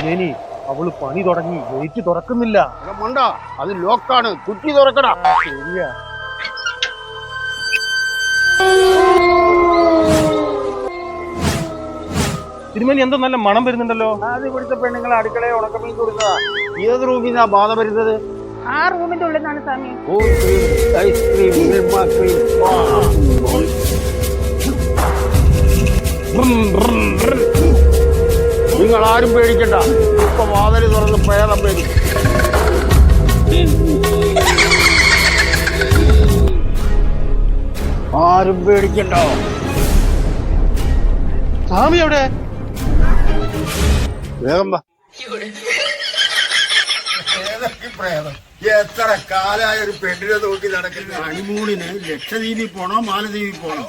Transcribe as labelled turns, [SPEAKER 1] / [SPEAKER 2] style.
[SPEAKER 1] തിരുമേനി അവള് പണി തുടങ്ങി, ഗേറ്റ് തുറക്കുന്നില്ല.
[SPEAKER 2] മണ്ട, അത് ലോക്കാണ്, കുറ്റി തുറക്കടാ.
[SPEAKER 1] ശരിയാ. തിരുമേനി എന്തോ നല്ല മണം വരുന്നുണ്ടല്ലോ.
[SPEAKER 2] അത് ഇവിടുത്തെ പെണ്ണുങ്ങളെ അടുക്കളയെ ഉണക്കമീൻ കൊടുത്തതാ. ഏത് റൂമിൽ നിന്നാ ബാധ വരുന്നത്?
[SPEAKER 3] ആ റൂമിന്റെ ഉള്ളിൽ നിന്നാണ് സ്വാമി.
[SPEAKER 2] ഐസ്ക്രീം, നിങ്ങൾ ആരും പേടിക്കണ്ട. ഇപ്പൊ വാതിൽ തുറന്ന് പ്രേതം വരും. ആരും പേടിക്കണ്ടോ?
[SPEAKER 1] സ്വാമി എവിടെ?
[SPEAKER 2] വേഗം വാ.
[SPEAKER 4] എത്ര കാലായ ഒരു പെണ്ണിനെ നോക്കി നടക്കുന്ന ഹണിമൂണിന് ലക്ഷദ്വീപിൽ പോണോ മാലദ്വീപിൽ പോണോ?